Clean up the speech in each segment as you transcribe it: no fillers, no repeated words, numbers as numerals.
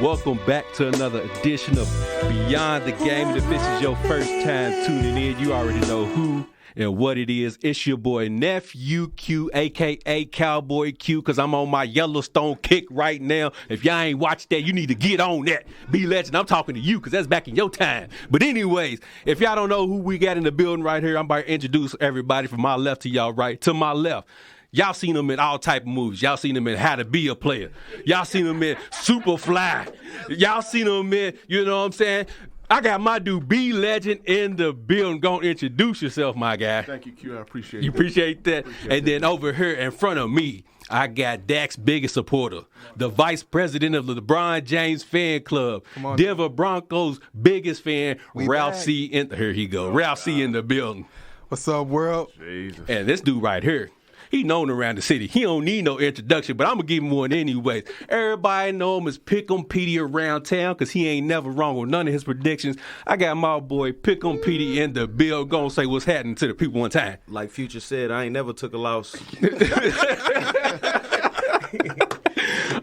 welcome back to another edition of Beyond the Game. And if this is your first time tuning in, you already know who and what it is. It's your boy Nephew Q, a.k.a. Cowboy Q, because I'm on my Yellowstone kick right now. If y'all ain't watched that, you need to get on that. Be legend. I'm talking to you because that's back in your time. But anyways, if y'all don't know who we got in the building right here, I'm about to introduce everybody from my left to y'all right. To my left, y'all seen him in all type of movies. Y'all seen him in How to Be a Player. Y'all seen him in Superfly. Y'all seen him in, you know what I'm saying? I got my dude, B Legend, in the building. Go introduce yourself, my guy. Thank you, Q. I appreciate it. You appreciate that? Then over here in front of me, I got Dak's biggest supporter, the vice president of the LeBron James fan club, Denver Broncos' biggest fan, Ralph C. Here he go. Ralph C. in the building. What's up, world? Jesus. And this dude right here, he known around the city. He don't need no introduction, but I'm going to give him one anyways. Everybody know him as Pick'em Petey around town because he ain't never wrong with none of his predictions. I got my boy Pick'em Petey in the bill. Gonna say what's happening to the people one time. Like Future said, I ain't never took a loss.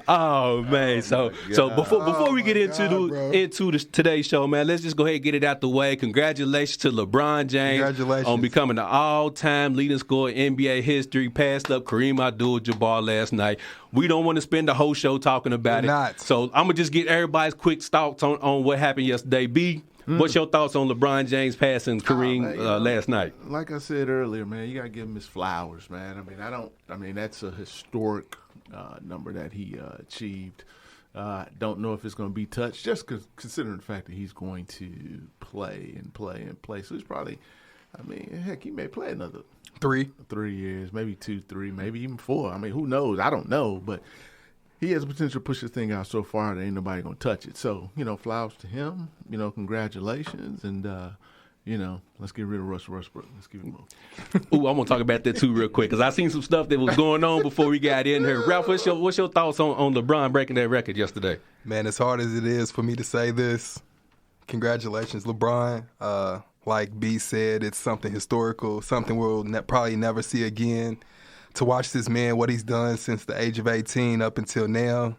Oh man! So before we get into today's show, man, let's just go ahead and get it out the way. Congratulations to LeBron James on becoming the all-time leading scorer in NBA history. Passed up Kareem Abdul-Jabbar last night. We don't want to spend the whole show talking about it. So I'm gonna just get everybody's quick thoughts on what happened yesterday. B, what's your thoughts on LeBron James passing Kareem last night? Like I said earlier, man, you gotta give him his flowers, man. I mean, that's a historic number that he achieved. Don't know if it's going to be touched, just considering the fact that he's going to play. So he's probably, heck, he may play another 3 years, maybe 2, 3, maybe even 4. I mean, who knows? I don't know, but he has the potential to push this thing out so far that ain't nobody going to touch it. So, flowers to him, congratulations, and let's get rid of Russell Westbrook. Let's keep it moving. Ooh, I'm going to talk about that too real quick because I seen some stuff that was going on before we got in here. Ralph, what's your thoughts on LeBron breaking that record yesterday? Man, as hard as it is for me to say this, congratulations, LeBron. Like B said, it's something historical, something we'll probably never see again. To watch this man, what he's done since the age of 18 up until now,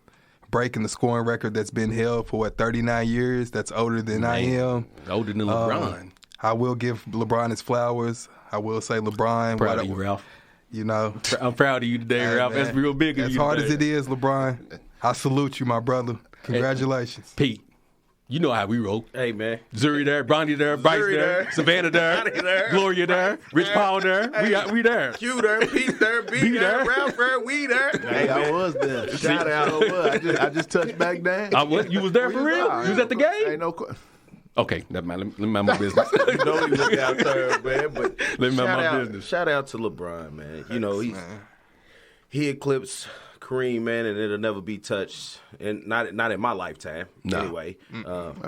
breaking the scoring record that's been held for, 39 years? That's older than I am. Older than LeBron. I will give LeBron his flowers. I will say LeBron. Proud of you, Ralph. I'm proud of you today, Ralph. Man, that's real big of you. As hard as it is, LeBron, I salute you, my brother. Congratulations. Pete, you know how we roll. Hey, man. Zuri there, Bronny there, Bryce there, Savannah there, Gloria there, Rich Paul there. We there. Q there, Pete there, B there, Ralph there, we there. Hey, I was there. Shout out. I just touched back down. You was there for real? You was at the game? Ain't no question. Okay, never mind. Let me mind my business. You know he was out there, man. But let me mind my business. Shout out to LeBron, man. He eclipsed Kareem, man, and it'll never be touched, and not in my lifetime. No. Anyway,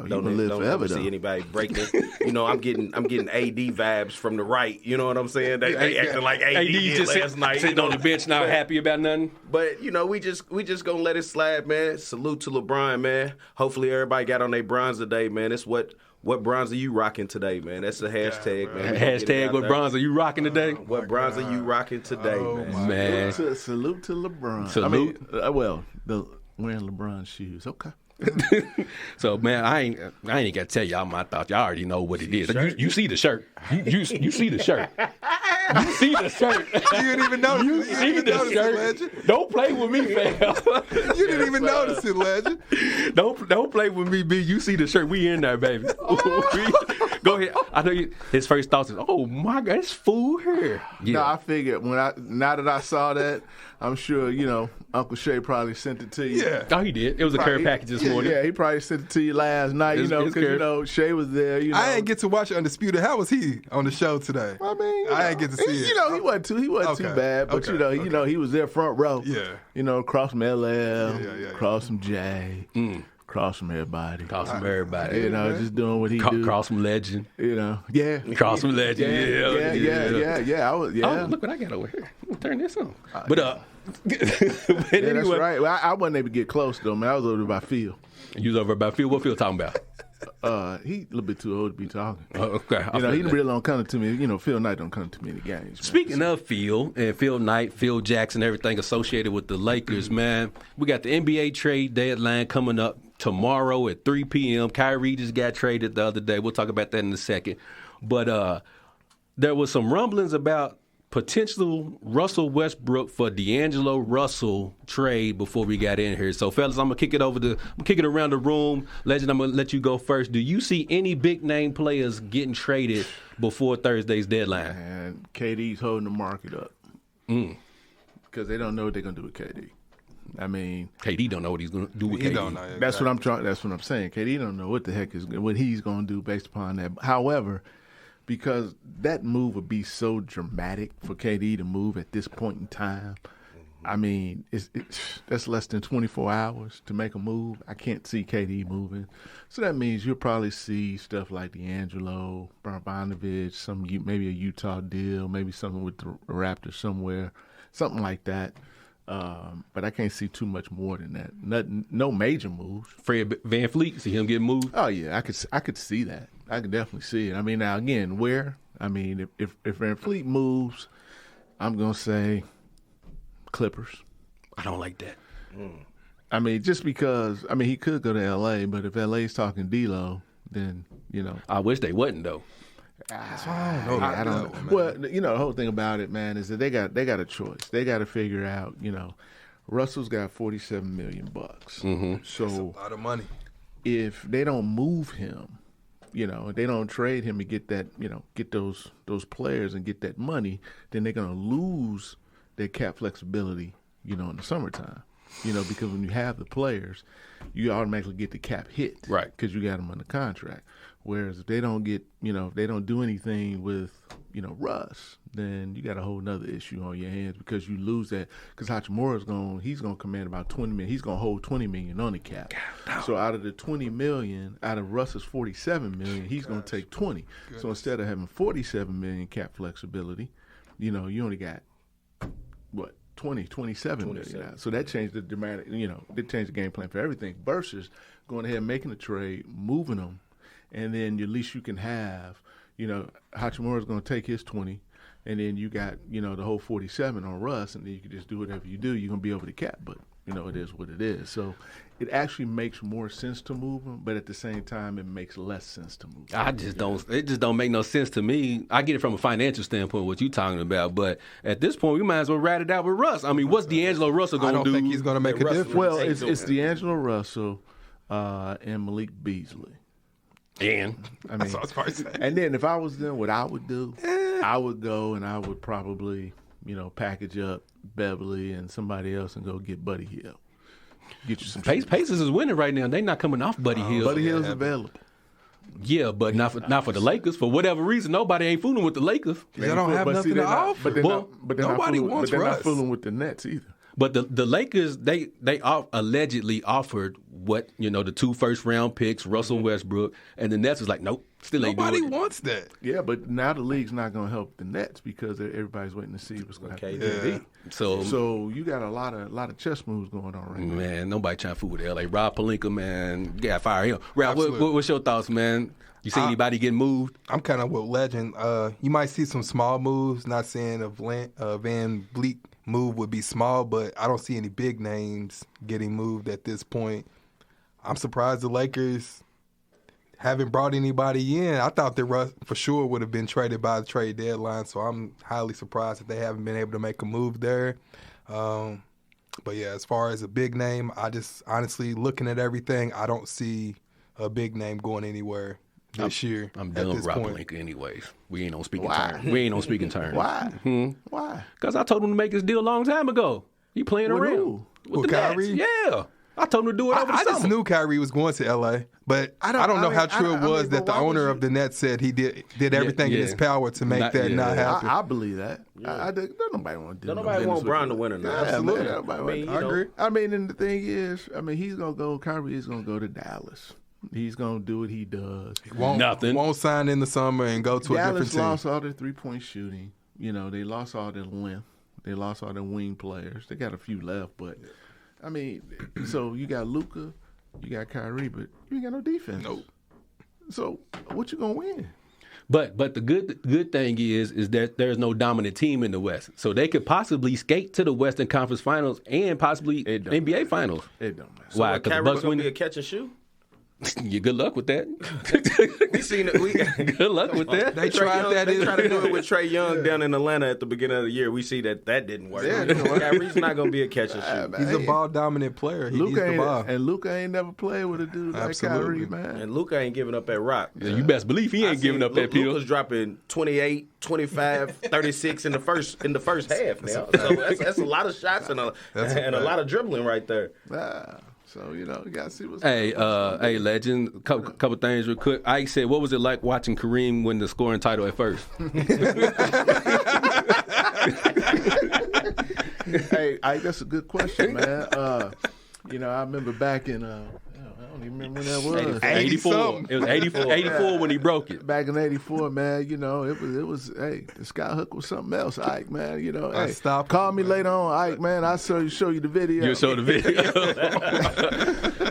don't see anybody breaking it. I'm getting AD vibes from the right. You know what I'm saying? They acting like AD just last night, sitting on the bench, not happy about nothing. But we just gonna let it slide, man. Salute to LeBron, man. Hopefully everybody got on their bronze today, man. It's what bronze are you rocking today, man? That's the hashtag, man. Hashtag what bronze are you rocking today? What bronze are you rocking today, man? Salute to LeBron. Salute. Wearing LeBron's shoes. Okay. So, man, I ain't got to tell y'all my thoughts. Y'all already know what it is. You see the shirt. You see the shirt. You see the shirt. You didn't even notice it. You see the shirt. Don't play with me, fam. You didn't even notice it, Legend. Don't play with me, B. You see the shirt. We in there, baby. Go ahead. I know his first thoughts is, oh, my God, it's food here. Yeah. No, I figured now that I saw that, I'm sure, Uncle Shay probably sent it to you. Yeah. Oh, he did. It was a care package this morning. Yeah, he probably sent it to you last night, because, Shay was there. I didn't get to watch Undisputed. How was he on the show today? I mean, I didn't get to see it. He wasn't too bad, but, he was there front row. Yeah. Across from LL, across from Jay. Cross from everybody. Just doing what he do. Cross from Legend. Yeah. Cross from Legend. Yeah. Oh, look what I got over here. I'm gonna turn this on. But anyway, that's right. Well, I wasn't able to get close though, man. I was over by Phil. You was over by Phil. What Phil talking about? He a little bit too old to be talking. Okay. He really don't come to me. Phil Knight don't come to many games. Man. Speaking of Phil and Phil Knight, Phil Jackson, everything associated with the Lakers, man, we got the NBA trade deadline coming up tomorrow at 3 p.m. Kyrie just got traded the other day. We'll talk about that in a second. But there was some rumblings about potential Russell Westbrook for D'Angelo Russell trade before we got in here. So, fellas, I'm gonna kick it around the room. Legend, I'm gonna let you go first. Do you see any big name players getting traded before Thursday's deadline? And KD's holding the market up because they don't know what they're gonna do with KD. I mean, KD don't know what he's gonna do with KD. Don't know, exactly. That's what I'm saying. KD don't know what the heck what he's gonna do based upon that. However, because that move would be so dramatic for KD to move at this point in time. I mean, that's less than 24 hours to make a move. I can't see KD moving. So that means you'll probably see stuff like D'Angelo, Bogdanovich, maybe a Utah deal, maybe something with the Raptors somewhere, something like that. But I can't see too much more than that. No major moves. Fred VanVleet, see him get moved? Oh yeah, I could see that. I could definitely see it. I mean, now again, where? I mean, if VanVleet moves, I'm gonna say Clippers. I don't like that. I mean, just because he could go to LA, but if LA's talking D-Lo, then I wish they wasn't though. That's why I don't know. Well, the whole thing about it, man, is that they got a choice. They got to figure out. Russell's got $47 million. Mm-hmm. So That's a lot of money. If they don't move him, they don't trade him to get that, get those players and get that money, then they're gonna lose their cap flexibility, in the summertime. Because when you have the players, you automatically get the cap hit, right? Because you got them under contract. Whereas if they don't get, if they don't do anything with, Russ, then you got a whole nother issue on your hands because you lose that. Because Hachimura's he's going to command about $20 million. He's going to hold $20 million on the cap. So out of the $20 million, out of Russ's $47 million, he's going to take 20. Goodness. So instead of having $47 million cap flexibility, you only got, what? 27 million now. So that changed the dramatic, it changed the game plan for everything versus going ahead and making a trade, moving them, and then at least you can have, Hachimura's going to take his 20, and then you got, the whole 47 on Russ, and then you can just do whatever you do. You're going to be over the cap, but, it is what it is. So it actually makes more sense to move them, but at the same time, it makes less sense to move them. It just don't make no sense to me. I get it from a financial standpoint, what you're talking about, but at this point, we might as well rat it out with Russ. I mean, what's D'Angelo Russell going to do? I don't think he's going to make a difference. Well, it's D'Angelo Russell and Malik Beasley. And that's what I was probably saying. And then if I was them, what I would do, I would go and I would probably, package up Beverly and somebody else and go get Buddy Hield. Get you some Pacers is winning right now. They're not coming off Buddy Hield. Buddy Hield's available. Yeah, but not for the Lakers. For whatever reason, nobody ain't fooling with the Lakers. They don't have nothing to offer. But nobody wants Russ. They're not fooling with the Nets either. But the Lakers, they allegedly offered what, the 2 first-round picks, Russell Westbrook, and the Nets was like, nope, still ain't doing it. Nobody wants that. Yeah, but now the league's not going to help the Nets because everybody's waiting to see what's going to happen with KD. So you got a lot of chess moves going on right now. Man, nobody trying to fool with LA. Rob Pelinka, man, you got to fire him. Rob, what's your thoughts, man? You see anybody getting moved? I'm kind of with Legend. You might see some small moves. Not saying a Van Vliet move would be small, but I don't see any big names getting moved at this point. I'm surprised the Lakers haven't brought anybody in. I thought that Russ for sure would have been traded by the trade deadline, so I'm highly surprised that they haven't been able to make a move there. But yeah, as far as a big name, I just honestly looking at everything, I don't see a big name going anywhere this year. I'm done with Rob Pelinka anyways. We ain't on speaking terms. Why? Why? Because I told him to make his deal a long time ago. He playing around. With the Kyrie? Nets. Yeah. I told him to do it over the summer. I just knew Kyrie was going to L.A., but I don't know how true it was that the owner of the Nets said he did everything in his power to make that not happen. I believe that. Yeah. Nobody want to do nobody want Brown to win or not. Absolutely. I agree. I mean, and the thing is, he's going to go, Kyrie is going to go to Dallas. He's going to do what he does. He won't sign in the summer and go to a different team. Dallas lost all their three-point shooting. They lost all their length. They lost all their wing players. They got a few left, but, so you got Luka, you got Kyrie, but you ain't got no defense. Nope. So what you going to win? But the good thing is that there's no dominant team in the West, so they could possibly skate to the Western Conference Finals and possibly NBA Finals. It don't matter. So why? Because the Bucks going to be a catch and shoot. Yeah, good luck with that. We seen it. Good luck with that. They tried that. They tried to do it with Trae Young down in Atlanta at the beginning of the year. We see that didn't work. Kyrie's not going to be a catch and shoot. He's a ball dominant player. He needs the ball. And Luka ain't never played with a dude like Kyrie, man. And Luka ain't giving up that rock. Yeah, you best believe he ain't giving up that pill. Luka's dropping 28, 25, 36 in the first half now. So that's a lot of shots and a lot of dribbling right there. So, you got to see what's going on. Hey, legend, couple things real quick. Ike said, what was it like watching Kareem win the scoring title at first? Hey, Ike, that's a good question, man. I remember back in, I don't even remember when that was. 84. It was 84 when he broke it. Back in 84, man, it was, hey, the skyhook was something else, Ike, man. Hey, call me later on, Ike, man. I'll show you the video. You'll show the video.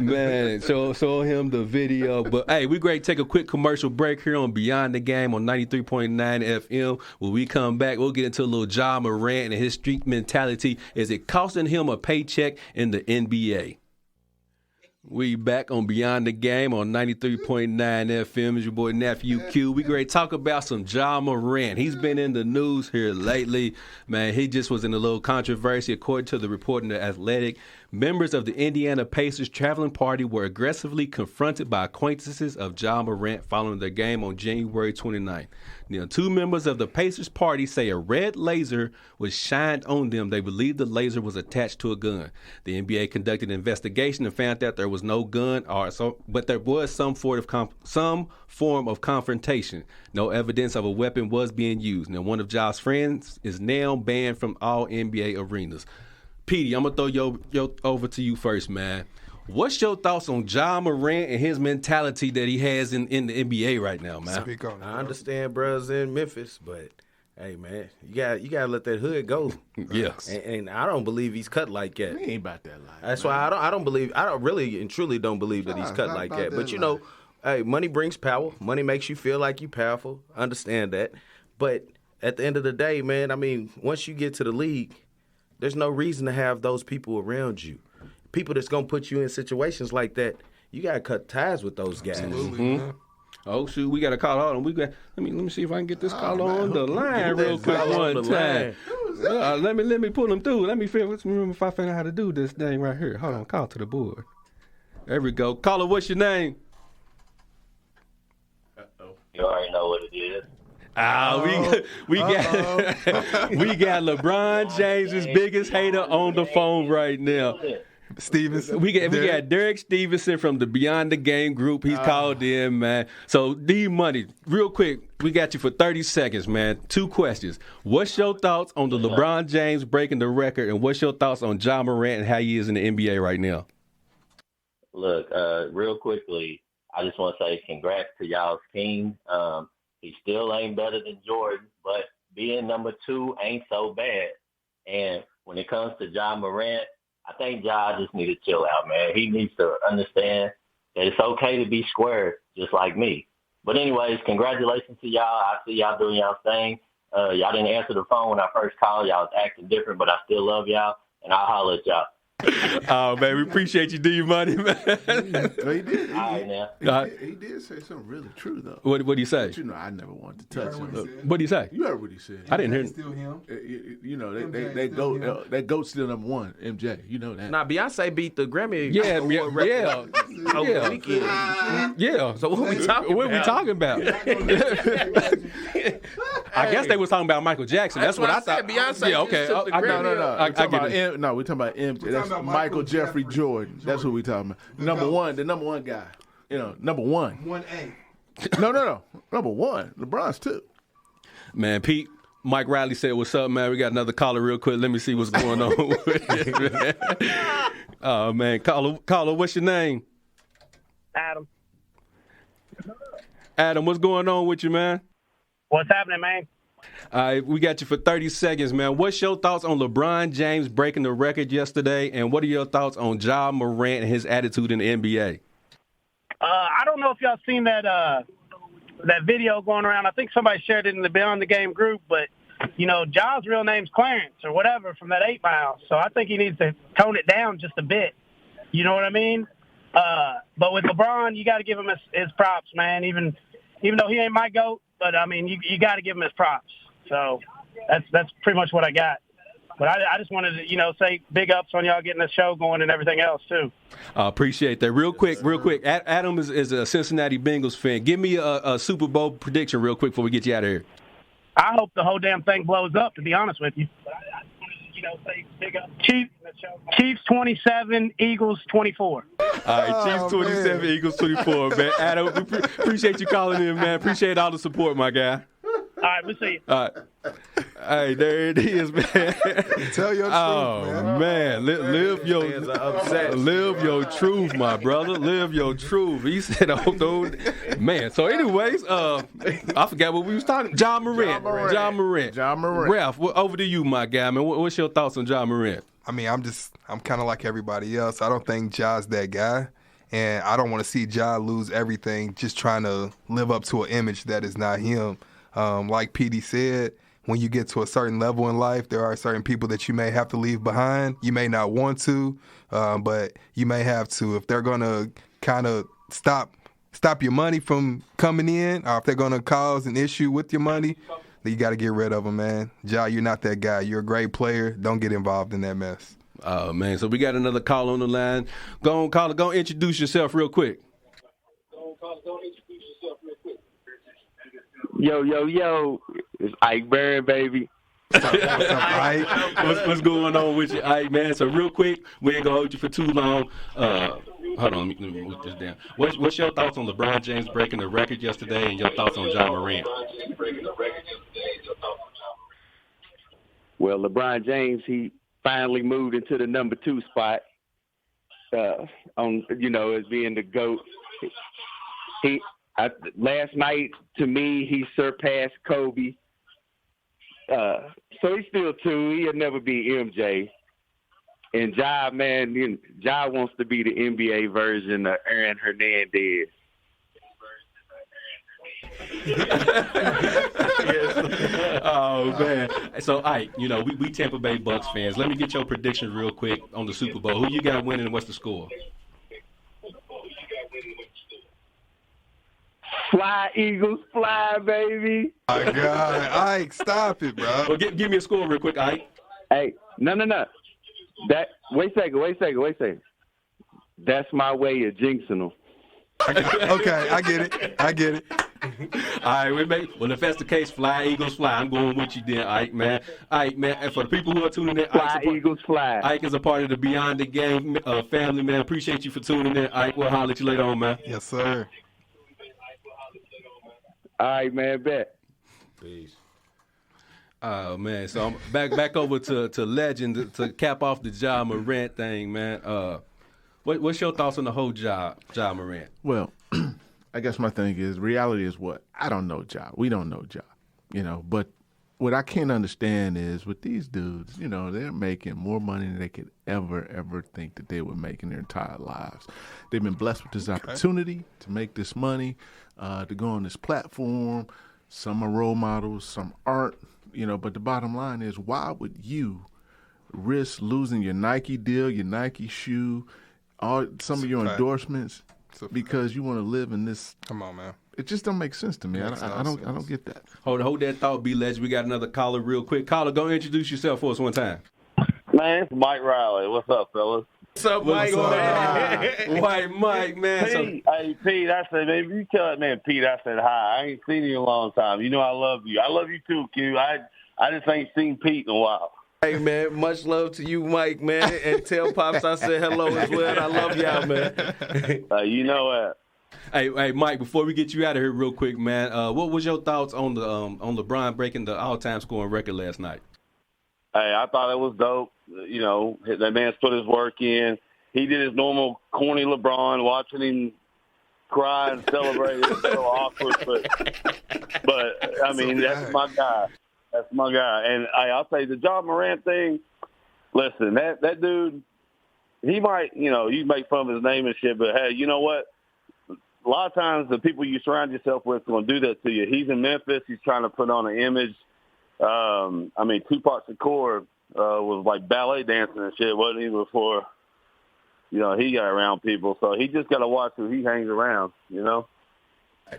Man, show him the video. But, hey, we great take a quick commercial break here on Beyond the Game on 93.9 FM. When we come back, we'll get into a little Ja Morant and his streak mentality. Is it costing him a paycheck in the NBA? We back on Beyond the Game on 93.9 FM. It's your boy Nephew Q. We great talk about some Ja Morant. He's been in the news here lately. Man, he just was in a little controversy. According to the report in The Athletic, members of the Indiana Pacers traveling party were aggressively confronted by acquaintances of Ja Morant following their game on January 29th. Now, two members of the Pacers party say a red laser was shined on them. They believe the laser was attached to a gun. The NBA conducted an investigation and found that there was no gun, but there was some form of confrontation. No evidence of a weapon was being used. Now, one of Ja's friends is now banned from all NBA arenas. Petey, I'm going to throw yo over to you first, man. What's your thoughts on Ja Morant and his mentality that he has in the NBA right now, man? Speak on it. I understand brothers in Memphis, but hey, man, you gotta let that hood go. Yes. And I don't believe he's cut like that. He ain't about that life. That's why I don't really and truly don't believe that he's cut like that. But hey, money brings power. Money makes you feel like you're powerful. Understand that. But at the end of the day, man, I mean, once you get to the league, there's no reason to have those people around you. People that's going to put you in situations like that, you got to cut ties with those guys. Absolutely. Mm-hmm. Oh, shoot, we got a call on. Let me see if I can get this call on the line real quick one time. Let me pull them through. Let me remember if I figure out how to do this thing right here. Hold on, call to the board. There we go. Caller, what's your name? You already know what it is. We got LeBron James's biggest hater on the phone right now. Stevenson. We got Derek Stevenson from the Beyond the Game group. He's called in, man. So, D-Money, real quick, we got you for 30 seconds, man. 2 questions. What's your thoughts on the LeBron James breaking the record, and what's your thoughts on Ja Morant and how he is in the NBA right now? Look, real quickly, I just want to say congrats to y'all's king. He still ain't better than Jordan, but being number 2 ain't so bad. And when it comes to Ja Morant, I think Ja just need to chill out, man. He needs to understand that it's okay to be square, just like me. But anyways, congratulations to y'all. I see y'all doing y'all thing. Y'all didn't answer the phone when I first called. Y'all was acting different, but I still love y'all, and I'll holler at y'all. Oh, man, we appreciate you, D-Money, man. He did. All right, now. He did say something really true, though. What did he say? But I never wanted to touch him. What did he say? You heard what he said. I didn't hear Still him. That GOAT still number 1, MJ. You know that. Nah, Beyonce beat the Grammy. Yeah. Weekend. Yeah. So what we talking about? I guess they was talking about Michael Jackson. That's what I thought. Beyonce. Yeah, okay. No. I get it. We're talking about MJ. That's Michael Jeffrey Jordan. That's what we're talking about. Number 1, the number 1 guy. Number 1. 1A. No. Number 1. LeBron's 2. Man, Pete, Mike Riley said, what's up, man? We got another caller real quick. Let me see what's going on with it, man. Oh, man. Caller, what's your name? Adam, what's going on with you, man? What's happening, man? All right, we got you for 30 seconds, man. What's your thoughts on LeBron James breaking the record yesterday, and what are your thoughts on Ja Morant and his attitude in the NBA? I don't know if y'all seen that that video going around. I think somebody shared it in the Beyond the Game group, but Ja's real name's Clarence or whatever from that 8 Mile. So I think he needs to tone it down just a bit. You know what I mean? But with LeBron, you got to give him his props, man. Even though he ain't my GOAT, but I mean, you got to give him his props. So that's pretty much what I got. But I just wanted to, say big ups on y'all getting the show going and everything else, too. Appreciate that. Real quick. Adam is a Cincinnati Bengals fan. Give me a Super Bowl prediction real quick before we get you out of here. I hope the whole damn thing blows up, to be honest with you. But I just wanted to, say big ups. Chiefs 27, Eagles 24. All right, Chiefs 27, man. Eagles 24, man. Adam, we appreciate you calling in, man. Appreciate all the support, my guy. All right, we'll see you. All right. Hey, there it is, man. Tell your truth, man. Live your truth, my brother. Live your truth. He said, man. So, anyways, I forgot what we was talking. John Morant. Ralph, over to you, my guy, man. What's your thoughts on John Morant? I mean, I'm kind of like everybody else. I don't think Ja's that guy. And I don't want to see Ja lose everything just trying to live up to an image that is not him. Like PD said, when you get to a certain level in life, there are certain people that you may have to leave behind. You may not want to, but you may have to. If they're going to kind of stop your money from coming in, or if they're going to cause an issue with your money, then you got to get rid of them, man. Ja, you're not that guy. You're a great player. Don't get involved in that mess. Oh, man. So we got another call on the line. Go on, caller. Go and introduce yourself real quick. Yo, it's Ike Barron, baby. What's what's going on with you, Ike, man? So real quick, we ain't gonna hold you for too long. Hold on, let me move this down. What's your thoughts on LeBron James breaking the record yesterday, and your thoughts on John Morant? Well, LeBron James, he finally moved into the number 2 spot. As being the GOAT. Last night, to me, he surpassed Kobe. So he's still 2. He'll never be MJ. And Ja, man, Ja wants to be the NBA version of Aaron Hernandez. Oh, man. So, Ike, we Tampa Bay Bucks fans. Let me get your prediction real quick on the Super Bowl. Who you got winning and what's the score? Fly, Eagles, fly, baby. Oh, my God. Ike, stop it, bro. Well, give me a score real quick, Ike. Hey, no. Wait a second. That's my way of jinxing them. Okay, I get it. All right, well, if that's the case, fly, Eagles, fly. I'm going with you then, Ike, man. Ike, man, and for the people who are tuning in, Eagles, fly. Ike is a part of the Beyond the Game family, man. Appreciate you for tuning in, Ike. We'll holler at you later on, man. Yes, sir. All right, man, bet. Peace. Oh, man. So I'm back over to legend to cap off the Ja Morant thing, man. What's your thoughts on the whole Ja Morant? Well, I guess my thing is, reality is what? I don't know Ja. We don't know Ja. But what I can't understand is with these dudes, they're making more money than they could ever think that they would make in their entire lives. They've been blessed with this opportunity to make this money, to go on this platform. Some are role models, some aren't, but the bottom line is, why would you risk losing your Nike deal, your Nike shoe, some of your endorsements because you want to live in this? Come on, man. It just don't make sense to me. I don't get that. Hold that thought, B-Legend. We got another caller real quick. Caller, go introduce yourself for us one time. Man, it's Mike Riley. What's up, fellas? What's up, Mike? White Mike, man. Pete, I said, man, if you tell that man Pete, I said hi. I ain't seen you in a long time. I love you. I love you too, Q. I just ain't seen Pete in a while. Hey, man, much love to you, Mike, man. And tell Pops I said hello as well. I love y'all, man. You know that. Hey, Mike, before we get you out of here real quick, man, what was your thoughts on LeBron breaking the all-time scoring record last night? Hey, I thought it was dope. That man's put his work in. He did his normal corny LeBron, watching him cry and celebrate. It's so awkward, but I mean, that's my guy. That's my guy. And I'll say the John Morant thing, listen, that dude, he might, you make fun of his name and shit, but hey, you know what? a lot of times the people you surround yourself with are going to do that to you. He's in Memphis. He's trying to put on an image. Tupac Shakur was like ballet dancing and shit, wasn't he, before, he got around people. So he just got to watch who he hangs around,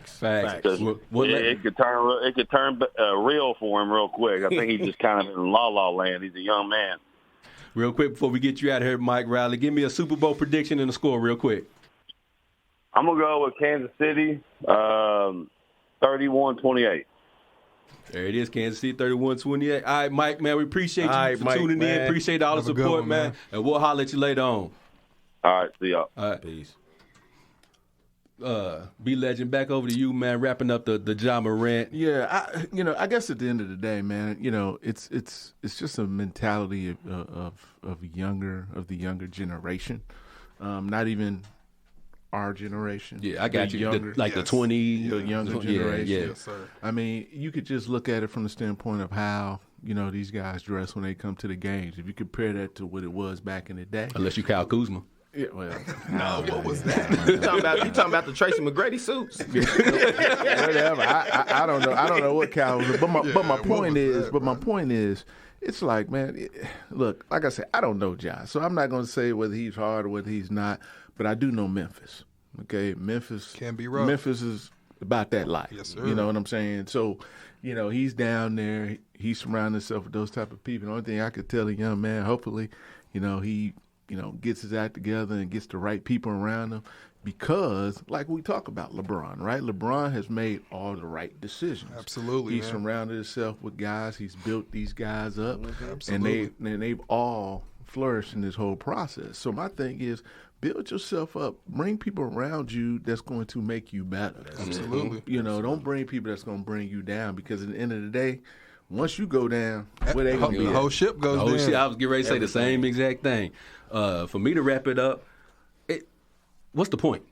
Facts. It could turn real for him real quick. I think he's just kind of in la-la land. He's a young man. Real quick before we get you out of here, Mike Riley, give me a Super Bowl prediction and a score real quick. I'm going to go with Kansas City, 31-28. There it is, Kansas City, 31-28. All right, Mike, man, we appreciate you for tuning in. Appreciate all the support, man. And we'll holler at you later on. All right, see y'all. All right. Peace. B-Legend, back over to you, man, wrapping up the Ja Morant. Yeah, I guess at the end of the day, man, it's just a mentality of the younger generation, not even our generation. Yeah, I got you. The 20, the younger generation. Yeah. Yes, sir. I mean, you could just look at it from the standpoint of how these guys dress when they come to the games. If you compare that to what it was back in the day, unless you Kyle Kuzma. Yeah, well, no, what was that? You talking about the Tracy McGrady suits? Whatever. I don't know. I don't know what Cal was. But my point is, it's like, man, look, like I said, I don't know Ja, so I'm not going to say whether he's hard or whether he's not. But I do know Memphis. Okay, Memphis can be rough. Memphis is about that life. Yes, sir. You know what I'm saying? So, he's down there. He's surrounding himself with those type of people. The only thing I could tell a young man, hopefully, he gets his act together and gets the right people around him, because, like we talk about LeBron, right? LeBron has made all the right decisions. Absolutely, He's surrounded himself with guys. He's built these guys up, Absolutely. and they've all flourished in this whole process. So my thing is, build yourself up. Bring people around you that's going to make you better. Absolutely. Don't bring people that's going to bring you down, because at the end of the day, once you go down, where they going to be? The whole ship goes down. I was getting ready to say the same exact thing. For me to wrap it up, what's the point?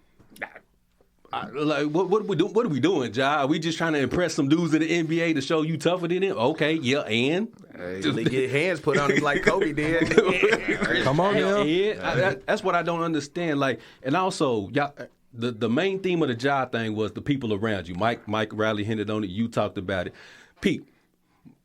What are we doing, Ja? Are we just trying to impress some dudes in the NBA to show you tougher than them? Okay, yeah, and they get hands put on him like Kobe did. Come on, now. That's what I don't understand. And also, y'all, the main theme of the Ja thing was the people around you. Mike Riley hinted on it. You talked about it. Pete,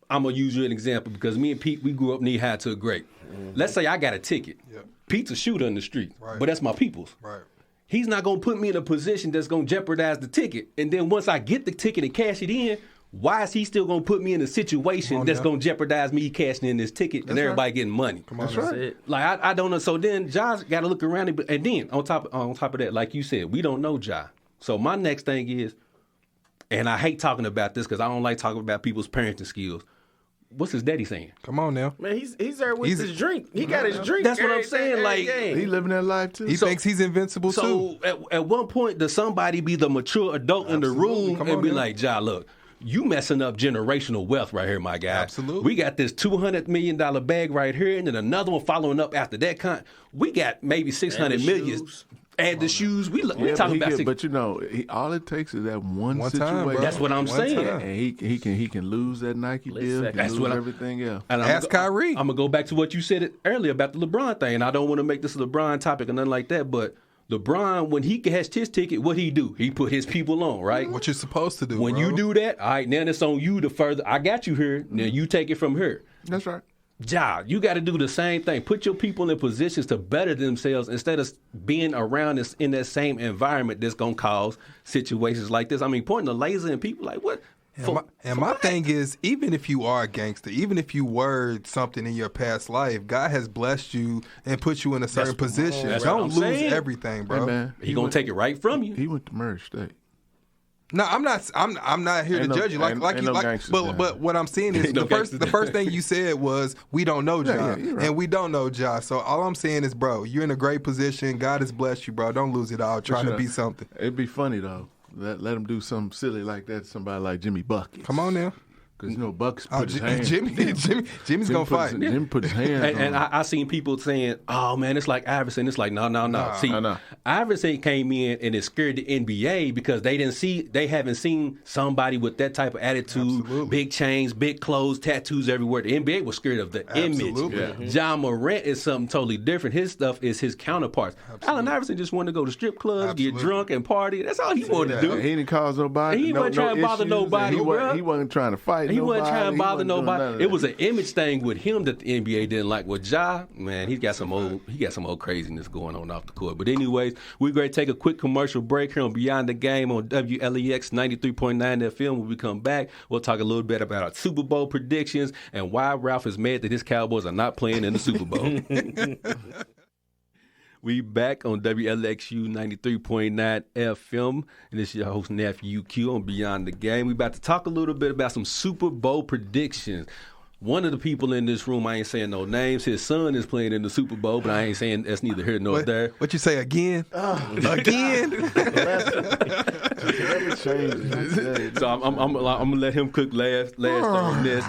I'm gonna use you as an example, because me and Pete, we grew up knee high to a great. Let's say I got a ticket. Yep. Pete's a shooter in the street, but that's my people's. Right. He's not going to put me in a position that's going to jeopardize the ticket. And then once I get the ticket and cash it in, why is he still going to put me in a situation that's going to jeopardize me cashing in this ticket and everybody getting money? Come on, that's right. I don't know. So then Ja's got to look around, and then on top of that, like you said, we don't know Ja. So my next thing is, and I hate talking about this because I don't like talking about people's parenting skills. What's his daddy saying? Come on now. Man, he's there with his drink. He got his drink. That's what I'm saying. He living that life too. He thinks he's invincible too. So at one point, does somebody be the mature adult in the room and be like, Ja, look, you messing up generational wealth right here, my guy. Absolutely. We got this $200 million bag right here, and then another one following up after that. We got maybe $600 million. Add the shoes. We talking about. But all it takes is that one situation. Time, that's what I'm saying. And he can lose that Nike deal. That's lose everything else. And ask Kyrie. I'm gonna go back to what you said earlier about the LeBron thing. And I don't want to make this a LeBron topic or nothing like that. But LeBron, when he cashed his ticket, what he do? He put his people on, right? What you're supposed to do. When you do that, all right, now it's on you to further. I got you here. Now you take it from here. That's right. Ja, you got to do the same thing. Put your people in positions to better themselves instead of being around us in that same environment that's going to cause situations like this. I mean, pointing the laser at people like, what? My thing is, even if you are a gangster, even if you were something in your past life, God has blessed you and put you in a certain position. Don't lose everything, bro. Hey, man, he going to take it right from you. He went to Murray State. No, I'm not here to judge you. But what I'm saying is the first thing you said was we don't know Ja, and we don't know Ja. So all I'm saying is, bro, you're in a great position. God has blessed you, bro. Don't lose it all trying to be something. It'd be funny though. Let him do something silly like that to somebody like Jimmy Buckets. Come on now. Because Bucks put his hand. Jimmy's gonna fight. Jimmy put his hand. And I seen people saying, "Oh man, it's like Iverson." It's like, no. See, Iverson came in and it scared the NBA because they haven't seen somebody with that type of attitude, big chains, big clothes, tattoos everywhere. The NBA was scared of the image. John Morant is something totally different. His stuff is his counterparts. Allen Iverson just wanted to go to strip clubs, get drunk, and party. That's all he wanted to do. He didn't cause nobody. He wasn't trying to bother nobody. He wasn't trying to fight. He wasn't trying to bother nobody. It was an image thing with him that the NBA didn't like. With Ja, man, he got some old craziness going on off the court. But anyways, we're going to take a quick commercial break here on Beyond the Game on WLEX 93.9 FM. When we come back, we'll talk a little bit about our Super Bowl predictions and why Ralph is mad that his Cowboys are not playing in the Super Bowl. We back on WLXU 93.9 FM, and this is your host, Nephew Q, on Beyond the Game. We about to talk a little bit about some Super Bowl predictions. One of the people in this room, I ain't saying no names, his son is playing in the Super Bowl, but I ain't saying that's neither here nor there. What you say, again? Again? So I'm gonna let him cook last on this.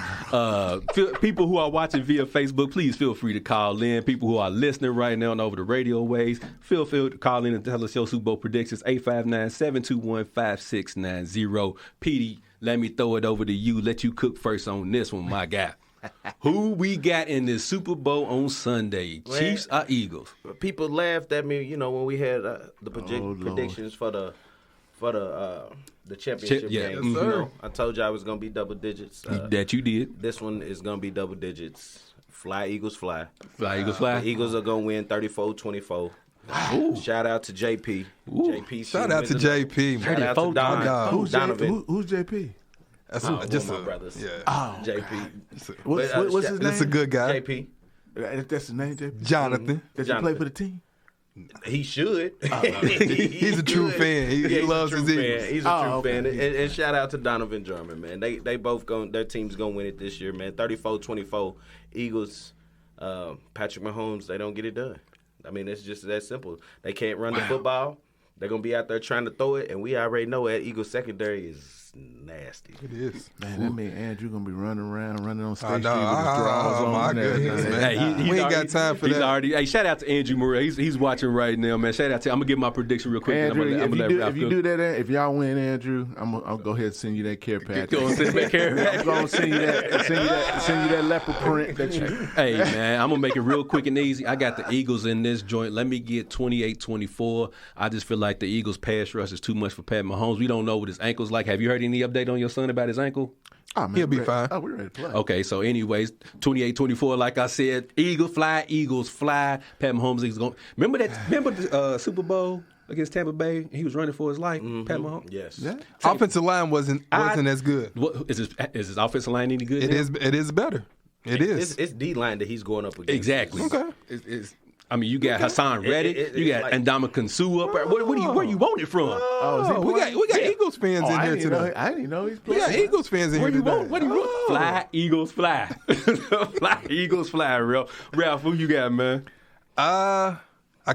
People who are watching via Facebook, please feel free to call in. People who are listening right now and over the radio waves, feel free to call in and tell us your Super Bowl predictions. 859-721-5690. Petey, let me throw it over to you. Let you cook first on this one, my guy. Who we got in this Super Bowl on Sunday? Chiefs or Eagles? People laughed at me, when we had the predictions for the championship game. Yes, I told you I was going to be double digits. That you did. This one is going to be double digits. Fly, Eagles, fly. Fly, Eagles, fly. The Eagles are going to win 34-24. Shout out to JP. JP. Shout out to JP. Shout out to Donovan. Who's JP? That's just my brothers. Yeah. JP. What's his name? That's a good guy. JP. That's his name, JP? Jonathan. Does he play for the team? He should. He's a true fan. He loves his Eagles. He's a true fan. And shout out to Donovan Drummond, man. They both their team's gonna win it this year, man. 34-24. Eagles, Patrick Mahomes, they don't get it done. I mean, it's just that simple. They can't run the football. They're going to be out there trying to throw it, and we already know that Eagles secondary is nasty. It is. Man, that mean Andrew going to be running around, running on stage. My goodness, man. Hey, we ain't got time for that. Hey, shout out to Andrew Murray. He's watching right now, man. Shout out to him. I'm going to give my prediction real quick. Andrew, if you do that, if y'all win, Andrew, I'll go ahead and send you that care package. I'm going to send you that leopard print. Hey, man, I'm going to make it real quick and easy. I got the Eagles in this joint. Let me get 28-24. I just feel like the Eagles' pass rush is too much for Pat Mahomes. We don't know what his ankle's like. Have you heard any update on your son about his ankle? Oh, man, he'll be fine. Oh, we're ready to play. Okay, so anyways, 28-24, like I said, Eagles fly. Pat Mahomes is going. Remember the Super Bowl against Tampa Bay? He was running for his life. Pat Mahomes. Yes. Yeah. Offensive line wasn't as good. Is his offensive line any good? It is better. It is. It's D line that he's going up against. Exactly. Okay. I mean, you got Hassan Reddick, you got Ndamukong Suh up there. Where you want it from? We got Eagles fans in here today. I didn't know he's playing. We got Eagles fans in here today. What do you want? Fly, Eagles, fly. Fly, Eagles, fly, Ralph, who you got, man? I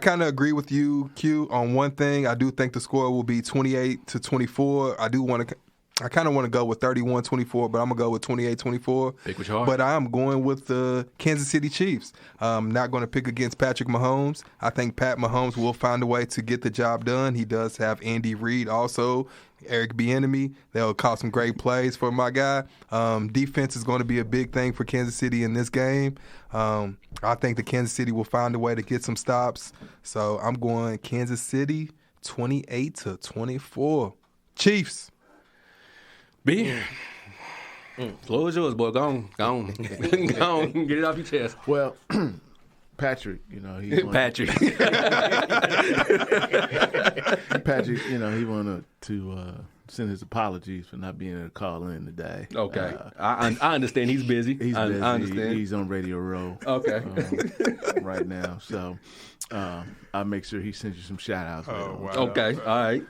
kind of agree with you, Q, on one thing. I do think the score will be 28-24. I kind of want to go with 31-24, but I'm going to go with 28-24. Pick which heart. But I'm going with the Kansas City Chiefs. I'm not going to pick against Patrick Mahomes. I think Pat Mahomes will find a way to get the job done. He does have Andy Reid also, Eric Bieniemy. They'll call some great plays for my guy. Defense is going to be a big thing for Kansas City in this game. I think the Kansas City will find a way to get some stops. So I'm going Kansas City 28-24. Chiefs. B. Floor is yours, boy. Go on. Go on. Get it off your chest. Well, Patrick, he Patrick. Patrick, he wanted to send his apologies for not being able to call in today. Okay. I understand he's busy. He's busy. I understand. He's on Radio Row. Okay. Right now. So I'll make sure he sends you some shout-outs. Oh, wow. Okay. All right.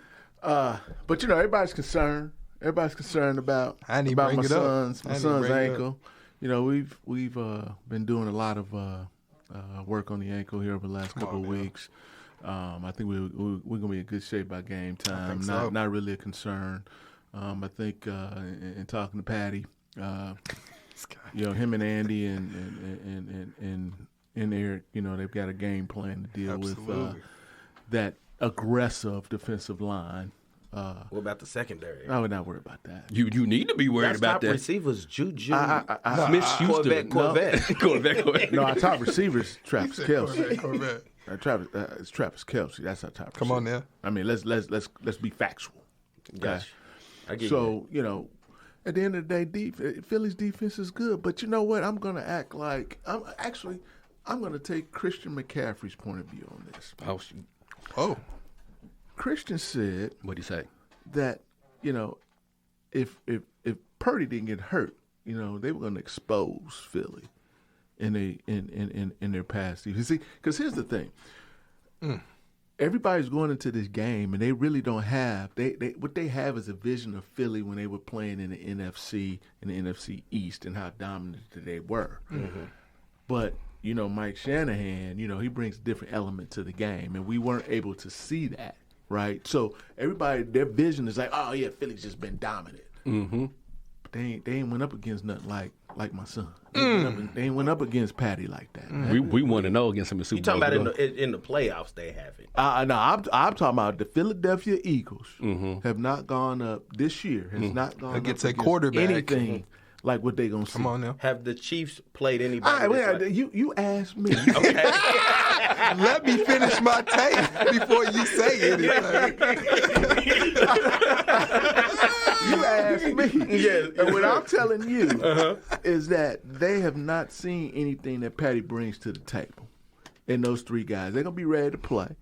But, everybody's concerned. Everybody's concerned about my son's ankle. We've been doing a lot of work on the ankle here over the last couple of weeks. I think we're gonna be in good shape by game time. Not really a concern. I think in talking to Patty, Him and Andy and Eric, they've got a game plan to deal with that aggressive defensive line. What about the secondary? I would not worry about that. You need to be worried about that. Receivers, Juju, Smith-Schuster. Corvette. No, our top receivers, Travis Kelce. Corvette. It's Travis Kelce. That's our top. Come on now. I mean, let's be factual. Okay? Gotcha. I get so at the end of the day, Philly's defense is good. But you know what? I'm gonna act like I'm gonna take Christian McCaffrey's point of view on this. Oh. Christian said, what'd he say? That if Purdy didn't get hurt, they were going to expose Philly in their pass defense. See, because here's the thing: everybody's going into this game, and they really don't have what they have is a vision of Philly when they were playing in the NFC and the NFC East and how dominant they were. Mm-hmm. But Mike Shanahan, he brings a different element to the game, and we weren't able to see that. Right, so everybody, their vision is like, oh yeah, Philly's just been dominant. Mm-hmm. But they ain't went up against nothing like my son. They ain't went up against Patty like that. We want to know against him in Super Bowl. You talking about in the playoffs they haven't? No, I'm talking about the Philadelphia Eagles have not gone up this year. Has not gone against up a quarterback. Anything like what they gonna see. Come on now. Have the Chiefs played anybody? You asked me. Okay. Let me finish my tape before you say anything. You asked me. Yes. And what I'm telling you is that they have not seen anything that Patty brings to the table in those three guys. They're going to be ready to play.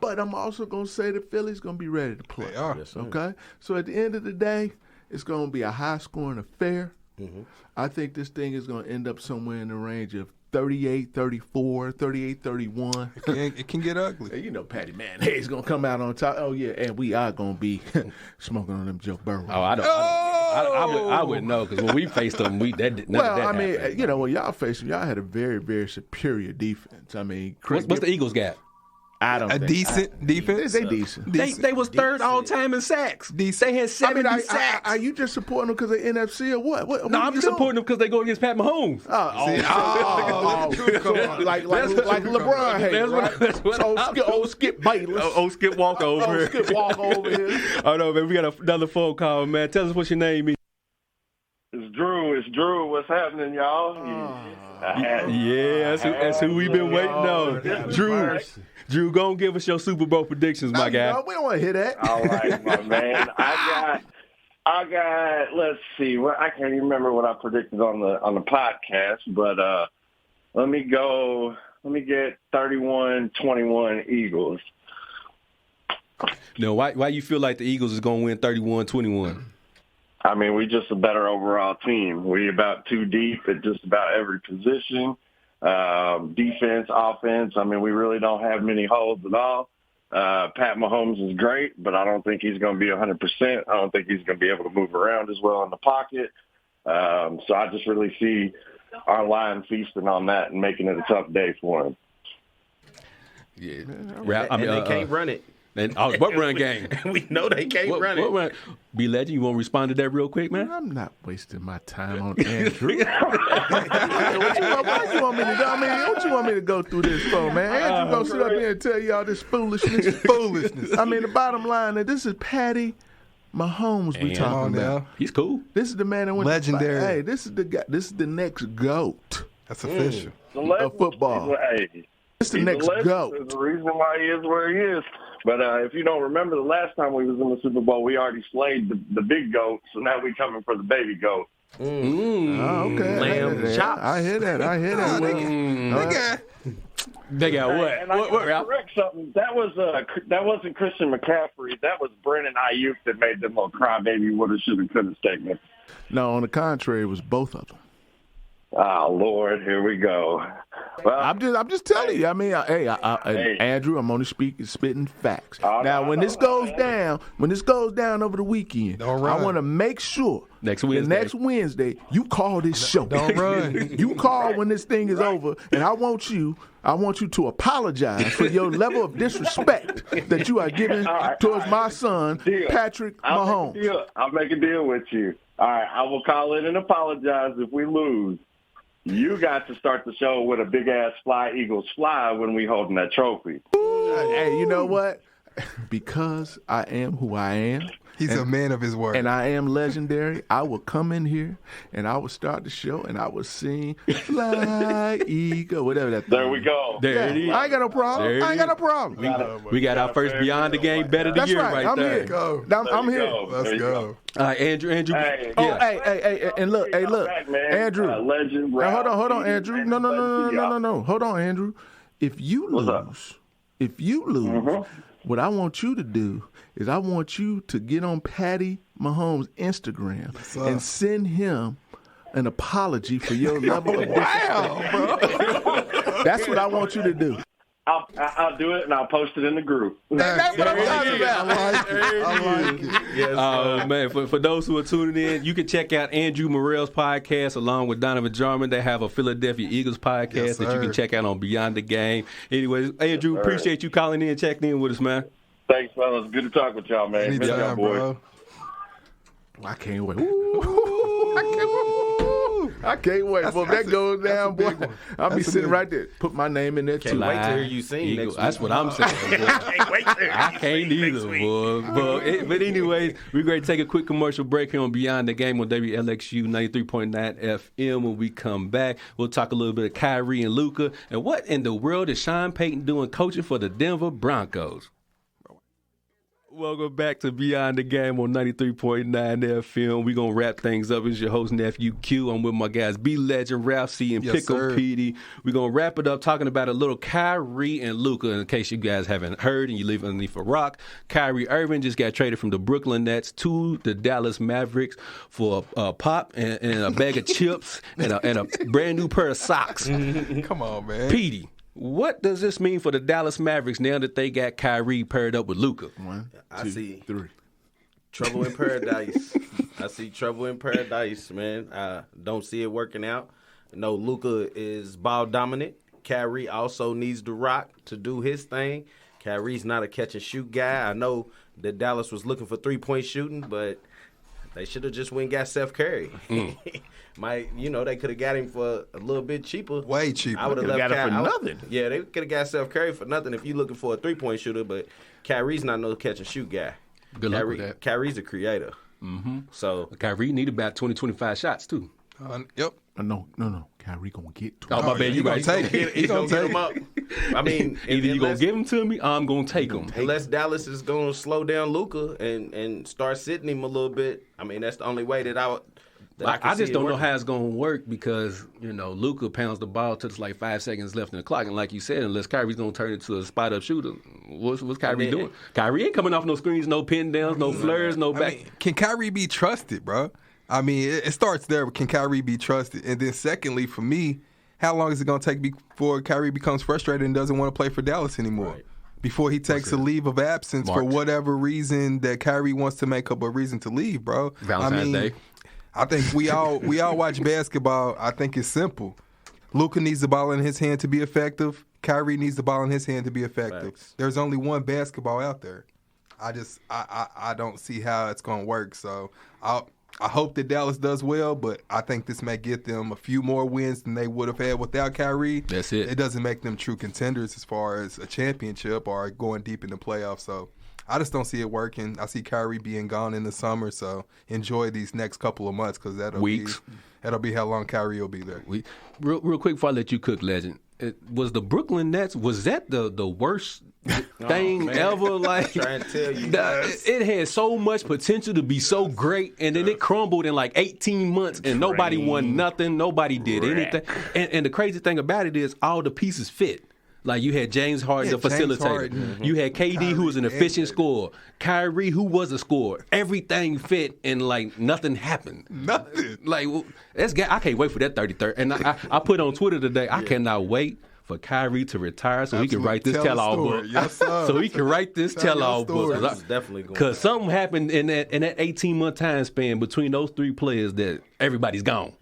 But I'm also going to say that Philly's going to be ready to play. They are. Yes, okay? So at the end of the day, it's going to be a high-scoring affair. Mm-hmm. I think this thing is going to end up somewhere in the range of 38-34, 38-31. It can get ugly. Patty Mayonnaise going to come out on top. Oh, yeah, and we are going to be smoking on them Joe Burrow. Oh, I wouldn't know because when we faced them, when y'all faced them, y'all had a very, very superior defense. I mean, what's the Eagles got? I don't think. Decent defense? They decent. They was third all time in sacks. They had 70 sacks. Are you just supporting them because of NFC or what? No, I'm just supporting them because they go against Pat Mahomes. Like LeBron hates, right? That's what old Skip Bayless. Old Skip Walkover. Old Skip Walkover here. Oh, no, man. We got another phone call, man. Tell us what your name is. It's Drew. What's happening, y'all? Yeah, that's who we've been waiting on. Drew, go and give us your Super Bowl predictions, my guy. No, we don't want to hear that. All right, my man. I got. Let's see. Well, I can't even remember what I predicted on the podcast, but let me get 31-21 Eagles. No, why you feel like the Eagles is going to win 31-21? I mean, we just a better overall team. We about too deep at just about every position. Defense, offense. I mean, we really don't have many holes at all. Pat Mahomes is great, but I don't think he's going to be 100%. I don't think he's going to be able to move around as well in the pocket. So I just really see our line feasting on that and making it a tough day for him. Yeah, they can't run it. And what run game? We know they can't run it. B Legend, you want to respond to that real quick, man? I'm not wasting my time on Andrew. What you want me to do? What you want me to go through this for, man? Andrew gonna sit up here and tell you all this foolishness. I mean, the bottom line is this is Patty Mahomes we talking about. He's cool. This is the man that went legendary. Hey, this is the guy. This is the next GOAT. That's official. Of football. It's the next GOAT. There's a reason why he is where he is. But if you don't remember, the last time we was in the Super Bowl, we already slayed the big goat, so now we coming for the baby goat. Oh, okay. Lamb chops. I hear that. They got what? And I gotta correct something. That wasn't Christian McCaffrey. That was Brandon Ayuk that made them little crybaby woulda, shoulda, coulda statement. No, on the contrary, it was both of them. Oh Lord, here we go. Well, I'm just telling you. I mean, Andrew, I'm only spitting facts. When this goes down over the weekend, I want to make sure next Wednesday you call this show. Don't run. You call when this thing is over, and I want you to apologize for your level of disrespect that you are giving towards my son, Patrick Mahomes. I'll make a deal with you. All right, I will call in and apologize if we lose. You got to start the show with a big-ass Fly Eagles fly when we holding that trophy. Hey, you know what? Because I am who I am. He's a man of his word. And I am legendary. I will come in here and I will start the show and I will sing Fly Eagle, whatever that thing. There we go. There it is. I ain't got no problem. I ain't got no problem. We got our first Beyond the Game Bet of the That's year right. I'm there. here. Go. I'm here. Let's go. All right, Andrew. Hey. Hey, and look, Back, man. Andrew. Legend. Now, hold on, Andrew. No. Hold on, Andrew. If you lose, what I want you to do is I want you to get on Patty Mahomes' Instagram and send him an apology for your level of disrespect. Bro. That's what I want you to do. I'll do it and I'll post it in the group. That's what I'm talking about. I like it. Yes, man, for those who are tuning in, you can check out Andrew Morrell's podcast along with Donovan Jarman. They have a Philadelphia Eagles podcast that you can check out on Beyond the Game. Anyways, Andrew, appreciate you calling in and checking in with us, man. Thanks, fellas. Good to talk with y'all, man. Anytime, bro. I can't wait. I can't wait. Well, that goes down, boy. I'll be sitting right there. Put my name in there, too. Can't wait to hear you sing Eagle. next week. That's what I'm saying. I can't either, boy. But anyways, we're going to take a quick commercial break here on Beyond the Game on WLXU 93.9 FM. When we come back, we'll talk a little bit of Kyrie and Luka. And what in the world is Sean Payton doing coaching for the Denver Broncos? Welcome back to Beyond the Game on 93.9 FM. We're going to wrap things up. It's your host, Nephew Q. I'm with my guys, B Legend, Ralph C, and Pickle Petey. We're going to wrap it up talking about a little Kyrie and Luka. In case you guys haven't heard and you live underneath a rock, Kyrie Irving just got traded from the Brooklyn Nets to the Dallas Mavericks for a pop and a bag of chips and a brand new pair of socks. Come on, man. Petey. What does this mean for the Dallas Mavericks now that they got Kyrie paired up with Luka? 1, 2, I see 3. Trouble in paradise. I see trouble in paradise, man. I don't see it working out. No, Luka is ball dominant. Kyrie also needs the rock to do his thing. Kyrie's not a catch and shoot guy. I know that Dallas was looking for 3-point shooting, but they should have just went and got Steph Curry. They could have got him for a little bit cheaper. Way cheaper. I would have got him for nothing. Yeah, they could have got Steph Curry for nothing if you're looking for a 3-point shooter, but Kyrie's not no catch and shoot guy. Good luck with that. Kyrie's a creator. Mm-hmm. So Kyrie need about 20, 25 shots, too. Yep. No. Kyrie going to get 20. Oh, my bad. You right. Take it. He's going to get him up. I mean, either you're going to give him to me or I'm going to take him. Unless Dallas is going to slow down Luka and start sitting him a little bit, I mean, that's the only way that I just don't know how it's going to work because, Luka pounds the ball till it's like 5 seconds left in the clock. And like you said, unless Kyrie's going to turn into a spot-up shooter, what's Kyrie doing? Kyrie ain't coming off no screens, no pin downs, no flares, no back. I mean, can Kyrie be trusted, bro? I mean, it starts there. Can Kyrie be trusted? And then secondly, for me, how long is it going to take before Kyrie becomes frustrated and doesn't want to play for Dallas anymore? Right. Before he takes a leave of absence for whatever reason that Kyrie wants to make up a reason to leave, bro. Valentine's Day. I think we all watch basketball. I think it's simple. Luka needs the ball in his hand to be effective. Kyrie needs the ball in his hand to be effective. Thanks. There's only one basketball out there. I don't see how it's going to work. So I hope that Dallas does well, but I think this may get them a few more wins than they would have had without Kyrie. That's it. It doesn't make them true contenders as far as a championship or going deep in the playoffs. So I just don't see it working. I see Kyrie being gone in the summer, so enjoy these next couple of months because that'll be how long Kyrie will be there. Real quick before I let you cook, Legend. Was the Brooklyn Nets, was that the worst thing ever? Like, I'm trying to tell you. It had so much potential to be so great, and then it crumbled in like 18 months, and nobody won nothing. Nobody did anything. And the crazy thing about it is all the pieces fit. Like, you had James Harden, the facilitator. Mm-hmm. You had KD, who was an efficient scorer. Kyrie, who was a scorer. Everything fit, and, like, nothing happened. Nothing. Like, I can't wait for that 33rd. And I put on Twitter today, I cannot wait for Kyrie to retire so he can write this tell-all book. Yes, sir. So he can write this tell-all book. That's definitely going Because something happened in that 18-month time span between those three players that everybody's gone.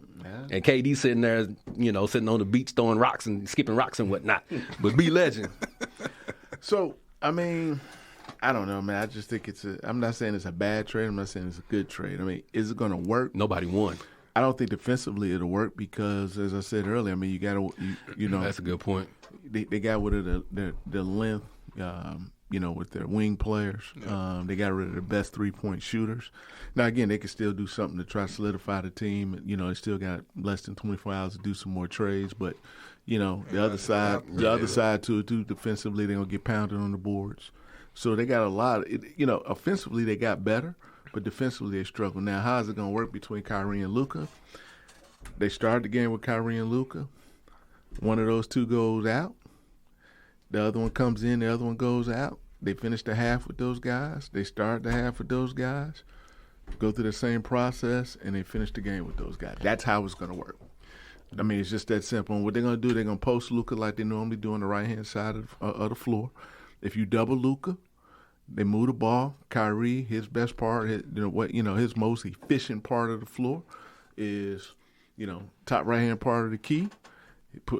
And KD sitting there, sitting on the beach throwing rocks and skipping rocks and whatnot. But be legend. So, I mean, I don't know, man. I just think I'm not saying it's a bad trade. I'm not saying it's a good trade. I mean, is it going to work? Nobody won. I don't think defensively it'll work because, as I said earlier, I mean, you got to, you know. That's a good point. They got rid of the length, you know, with their wing players. Yeah. They got rid of their best 3-point shooters. Now, again, they can still do something to try to solidify the team. You know, they still got less than 24 hours to do some more trades. But, you know, the other side to it, too, defensively, they're going to get pounded on the boards. So they got a lot. You know, offensively, they got better. But defensively, they struggle. Now, how is it going to work between Kyrie and Luka? They started the game with Kyrie and Luka. One of those two goes out. The other one comes in. The other one goes out. They finish the half with those guys. They start the half with those guys, go through the same process, and they finish the game with those guys. That's how it's going to work. I mean, it's just that simple. And what they're going to do, they're going to post Luka like they normally do on the right-hand side of the floor. If you double Luka, they move the ball. Kyrie, his best part, his most efficient part of the floor is, you know, top right-hand part of the key.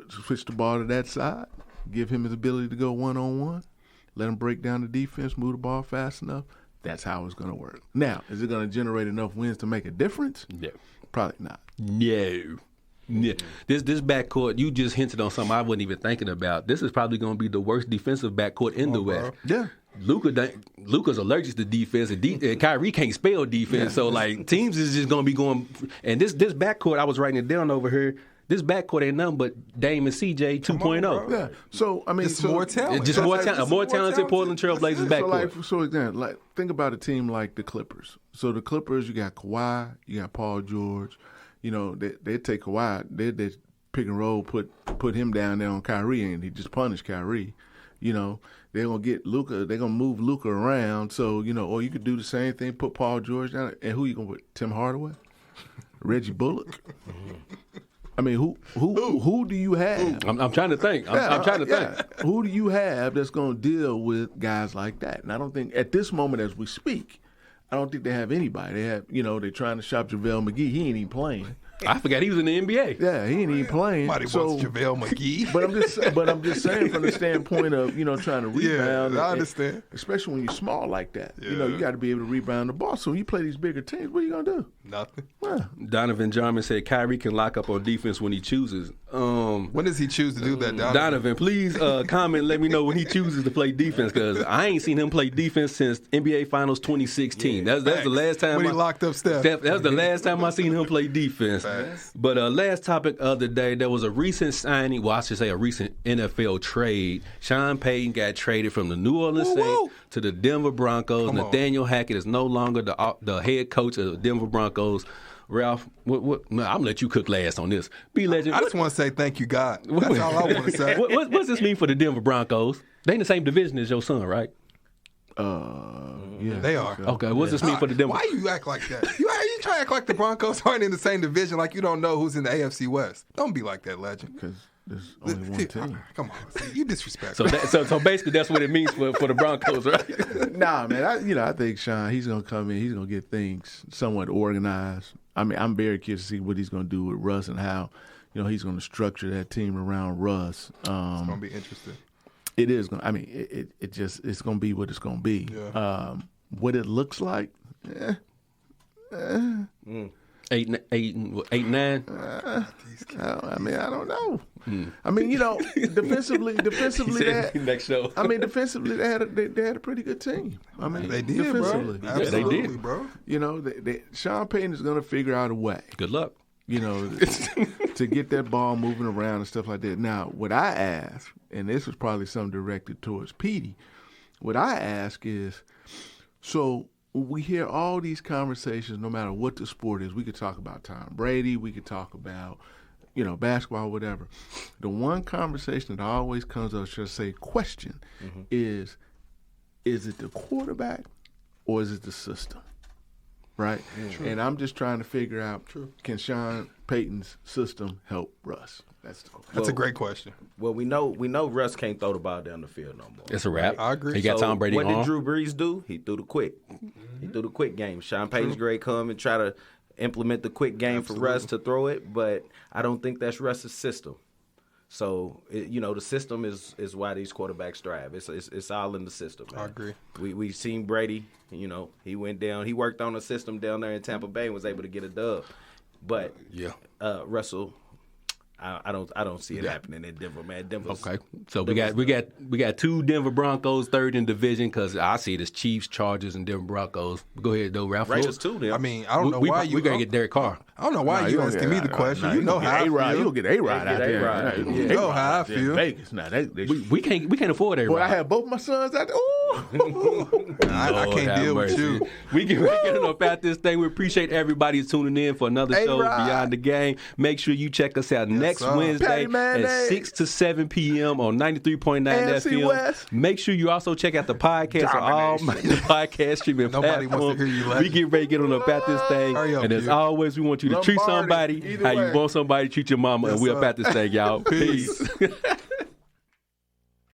Switch the ball to that side. Give him his ability to go one-on-one. Let him break down the defense, move the ball fast enough. That's how it's going to work. Now, is it going to generate enough wins to make a difference? No. Probably not. No. Yeah. This backcourt, you just hinted on something I wasn't even thinking about. This is probably going to be the worst defensive backcourt in the West. Yeah. Luka's allergic to defense, and Kyrie can't spell defense. So, like, teams is just going to be going. And this backcourt, I was writing it down over here. This backcourt ain't nothing but Dame and CJ 2.0. Yeah. So, I mean, it's more talent. It's just more talented Portland Trailblazers backcourt. So again, think about a team like the Clippers. So the Clippers, you got Kawhi, you got Paul George. You know, they take Kawhi, they pick and roll, put him down there on Kyrie, and he just punish Kyrie. You know, they're gonna get Luka. They're gonna move Luka around. So you know, or you could do the same thing, put Paul George down, and who you gonna put? Tim Hardaway, Reggie Bullock. I mean, who do you have? I'm trying to think. I'm trying to think. Who do you have that's going to deal with guys like that? And I don't think at this moment as we speak, I don't think they have anybody. They have, you know, they're trying to shop JaVale McGee. He ain't even playing. I forgot he was in the NBA. Yeah, he ain't even playing. Somebody wants JaVale McGee. But I'm just saying from the standpoint of, you know, trying to rebound. Yeah, I understand. And especially when you're small like that. Yeah. You know, you got to be able to rebound the ball. So when you play these bigger teams, what are you going to do? Nothing. Well, Donovan Jarman said Kyrie can lock up on defense when he chooses. When does he choose to do that, Donovan, please comment and let me know when he chooses to play defense, because I ain't seen him play defense since NBA Finals 2016. That's the last time when he locked up Steph. That's the last time I seen him play defense. But last topic of the day, there was a recent signing, well, I should say a recent NFL trade. Sean Payton got traded from the New Orleans Saints to the Denver Broncos. Nathaniel Hackett is no longer the head coach of the Denver Broncos. Ralph, what? I'm gonna let you cook last on this. B-Legend. I just want to say thank you, God. That's all I want to say. What's this mean for the Denver Broncos? They in the same division as your son, right? Yeah, they are. Okay, what's this mean for the Denver? Why you act like that? You try to act like the Broncos aren't in the same division, like you don't know who's in the AFC West. Don't be like that, legend. Because there's only one team. Come on, you disrespect. So basically, that's what it means for the Broncos, right? Nah, man. I think Sean, he's gonna come in. He's gonna get things somewhat organized. I mean, I'm very curious to see what he's gonna do with Russ and how, you know, he's gonna structure that team around Russ. It's gonna be interesting. It is going. I mean, it's going to be what it's going to be. Yeah. What it looks like, 8-9. I mean, I don't know. I mean, you know, defensively, next show. I mean, defensively, they had a pretty good team. I mean, they did, defensively, bro. Absolutely, they did, bro. You know, Sean Payton is going to figure out a way. Good luck. You know, to get that ball moving around and stuff like that. Now, what I ask, and this was probably something directed towards Petey, what I ask is, so we hear all these conversations, no matter what the sport is. We could talk about Tom Brady. We could talk about, you know, basketball, whatever. The one conversation that always comes up, should I say, question, is it the quarterback or is it the system? Right? And I'm just trying to figure out, can Sean Payton's system help Russ? That's the question. That's a great question. Well, we know Russ can't throw the ball down the field no more. It's a wrap. I agree. He got Tom Brady What on. did Drew Brees do? He threw the quick. He threw the quick game. Sean Payton's great come and try to implement the quick game for Russ to throw it, but I don't think that's Russ's system. So the system is why these quarterbacks thrive. It's all in the system, man. I agree. We seen Brady. He went down. He worked on a system down there in Tampa Bay and was able to get a dub. But Russell, I don't see it happening in Denver, man. Okay, so we got two Denver Broncos third in division because I see it as Chiefs, Chargers, and Denver Broncos. Go ahead, though, Ralph. Raiders too. Then. I mean, I don't know why we gotta get Derek Carr. I don't know why you asking me the question. You know how I feel. You'll get A-Rod out there. You know how I feel. Vegas. Now, we can't afford A-Rod. Boy, I had both my sons out there. Ooh. I can't deal with you. We get enough out this thing. We appreciate everybody tuning in for another show Beyond the Game. Make sure you check us out next Wednesday at 6 to 7 p.m. on 93.9 FM. West. Make sure you also check out the podcast on all the podcast streaming Nobody platforms. wants to hear you We laughing. get ready to get on up at this thing. Up, as always, we want you to treat somebody either how way. you want somebody to treat your mama. Yes, and we up sir. at this thing, y'all. Peace.